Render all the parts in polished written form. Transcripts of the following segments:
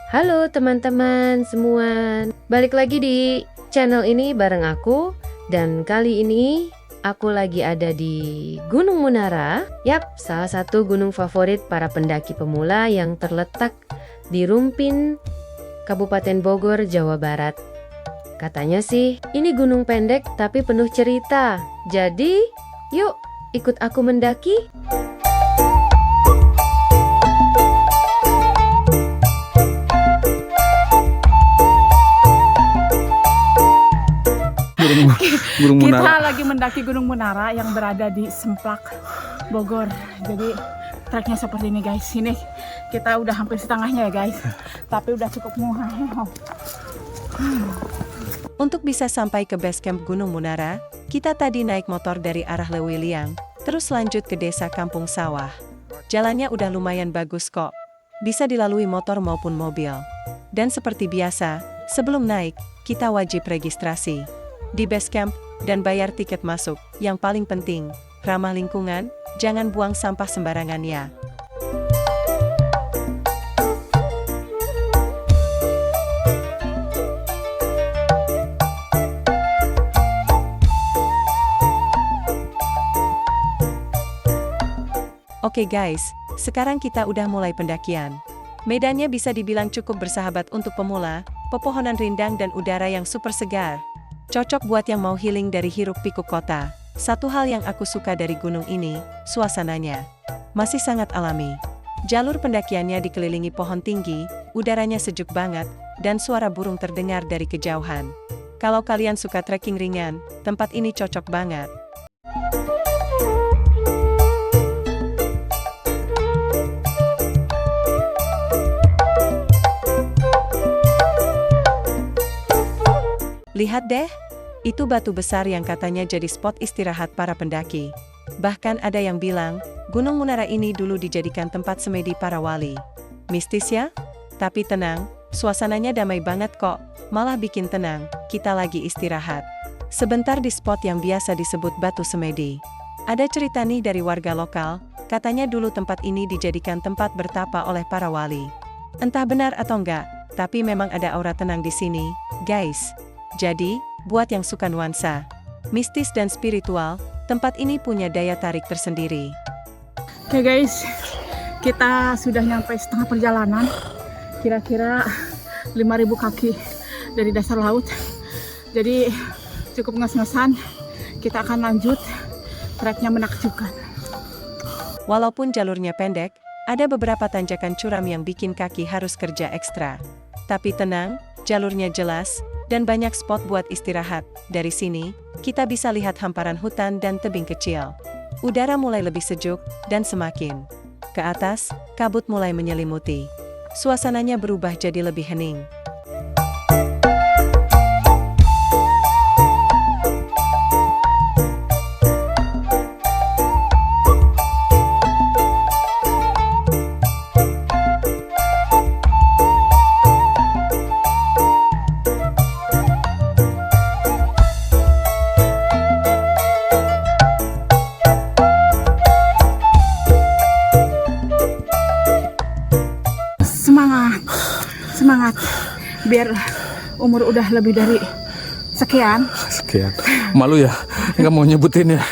Halo teman-teman semua, balik lagi di channel ini bareng aku. Dan kali ini aku lagi ada di Gunung Munara. Yap, salah satu gunung favorit para pendaki pemula yang terletak di Rumpin, Kabupaten Bogor, Jawa Barat. Katanya sih, ini gunung pendek tapi penuh cerita. Jadi, yuk ikut aku mendaki. Gunung Kita Munara. lagi mendaki Gunung Munara yang berada di Semplak, Bogor. Jadi treknya seperti ini guys. Ini kita udah hampir setengahnya ya guys. Tapi udah cukup murah. Untuk bisa sampai ke base camp Gunung Munara, kita tadi naik motor dari arah Lewiliang, terus lanjut ke desa Kampung Sawah. Jalannya udah lumayan bagus kok. Bisa dilalui motor maupun mobil. Dan seperti biasa, sebelum naik, kita wajib registrasi di base camp dan bayar tiket masuk. Yang paling penting, ramah lingkungan, jangan buang sampah sembarangan ya. Oke guys, sekarang kita udah mulai pendakian. Medannya bisa dibilang cukup bersahabat untuk pemula, pepohonan rindang dan udara yang super segar. Cocok buat yang mau healing dari hiruk-pikuk kota. Satu hal yang aku suka dari gunung ini, suasananya masih sangat alami. Jalur pendakiannya dikelilingi pohon tinggi, udaranya sejuk banget, dan suara burung terdengar dari kejauhan. Kalau kalian suka trekking ringan, tempat ini cocok banget. Lihat deh, itu batu besar yang katanya jadi spot istirahat para pendaki. Bahkan ada yang bilang, Gunung Munara ini dulu dijadikan tempat semedi para wali. Mistis ya? Tapi tenang, suasananya damai banget kok, malah bikin tenang, kita lagi istirahat. Sebentar di spot yang biasa disebut Batu Semedi. Ada cerita nih dari warga lokal, katanya dulu tempat ini dijadikan tempat bertapa oleh para wali. Entah benar atau enggak, tapi memang ada aura tenang di sini, guys. Jadi, buat yang suka nuansa mistis dan spiritual, tempat ini punya daya tarik tersendiri. Oke guys, kita sudah nyampe setengah perjalanan. Kira-kira 5.000 kaki dari dasar laut. Jadi cukup nges-ngesan. Kita akan lanjut. Treknya menakjubkan. Walaupun jalurnya pendek, ada beberapa tanjakan curam yang bikin kaki harus kerja ekstra. Tapi tenang, jalurnya jelas, dan banyak spot buat istirahat. Dari sini, kita bisa lihat hamparan hutan dan tebing kecil. Udara mulai lebih sejuk, dan semakin ke atas, kabut mulai menyelimuti. Suasananya berubah jadi lebih hening. Semangat, biar umur udah lebih dari sekian. Malu ya, nggak mau nyebutin ya.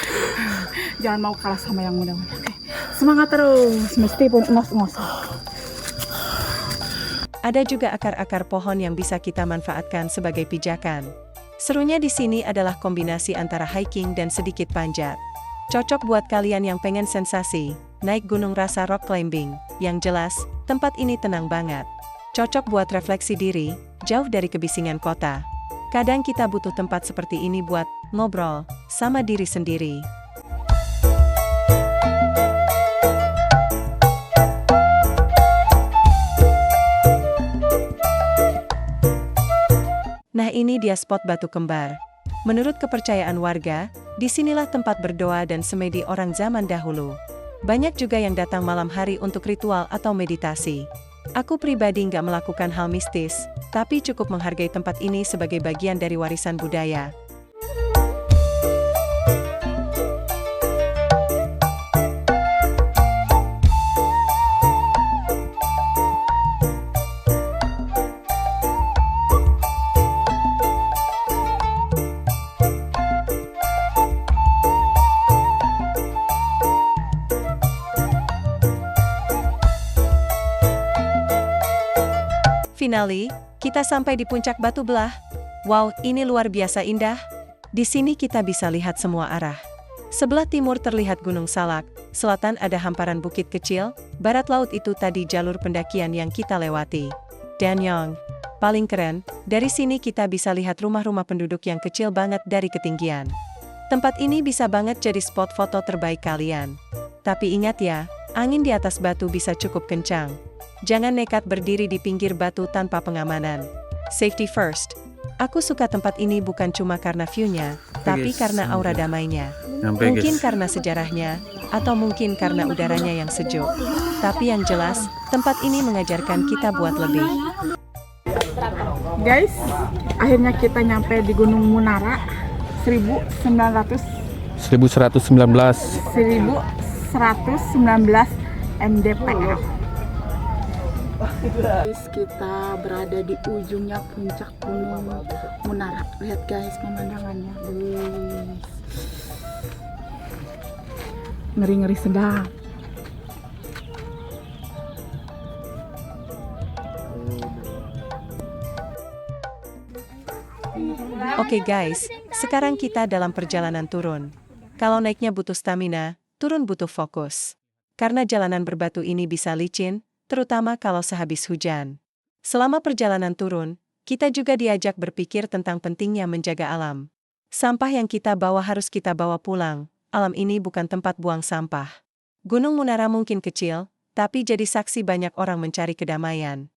Jangan mau kalah sama yang muda-muda. Oke. Semangat terus, meskipun ngos-ngos. Ada juga akar-akar pohon yang bisa kita manfaatkan sebagai pijakan. Serunya di sini adalah kombinasi antara hiking dan sedikit panjat. Cocok buat kalian yang pengen sensasi, naik gunung rasa rock climbing. Yang jelas, tempat ini tenang banget. Cocok buat refleksi diri, jauh dari kebisingan kota. Kadang kita butuh tempat seperti ini buat ngobrol sama diri sendiri. Nah, ini dia spot batu kembar. Menurut kepercayaan warga, disinilah tempat berdoa dan semedi orang zaman dahulu. Banyak juga yang datang malam hari untuk ritual atau meditasi. Aku pribadi nggak melakukan hal mistis, tapi cukup menghargai tempat ini sebagai bagian dari warisan budaya. finally, kita sampai di puncak batu belah. Wow, ini luar biasa indah. Di sini kita bisa lihat semua arah. Sebelah timur terlihat Gunung Salak, selatan ada hamparan bukit kecil, barat laut itu tadi jalur pendakian yang kita lewati. Dan yang paling keren, dari sini kita bisa lihat rumah-rumah penduduk yang kecil banget dari ketinggian. Tempat ini bisa banget jadi spot foto terbaik kalian. Tapi ingat ya, angin di atas batu bisa cukup kencang. Jangan nekat berdiri di pinggir batu tanpa pengamanan. Safety first. Aku suka tempat ini bukan cuma karena view-nya, tapi karena aura damainya. Mungkin karena sejarahnya, atau mungkin karena udaranya yang sejuk. Tapi yang jelas, tempat ini mengajarkan kita buat lebih. Guys, akhirnya kita nyampe di Gunung Munara 1119 mdpl. Guys, kita berada di ujungnya puncak Gunung Munara. Lihat guys pemandangannya. Ngeri-ngeri sedap. Oke guys, sekarang kita dalam perjalanan turun. Kalau naiknya butuh stamina, turun butuh fokus. Karena jalanan berbatu ini bisa licin, terutama kalau sehabis hujan. Selama perjalanan turun, kita juga diajak berpikir tentang pentingnya menjaga alam. Sampah yang kita bawa harus kita bawa pulang. Alam ini bukan tempat buang sampah. Gunung Munara mungkin kecil, tapi jadi saksi banyak orang mencari kedamaian.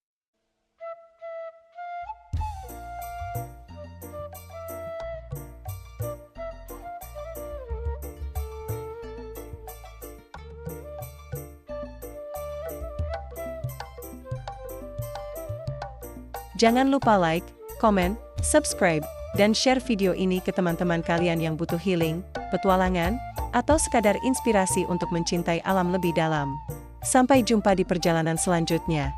Jangan lupa like, komen, subscribe, dan share video ini ke teman-teman kalian yang butuh healing, petualangan, atau sekadar inspirasi untuk mencintai alam lebih dalam. Sampai jumpa di perjalanan selanjutnya.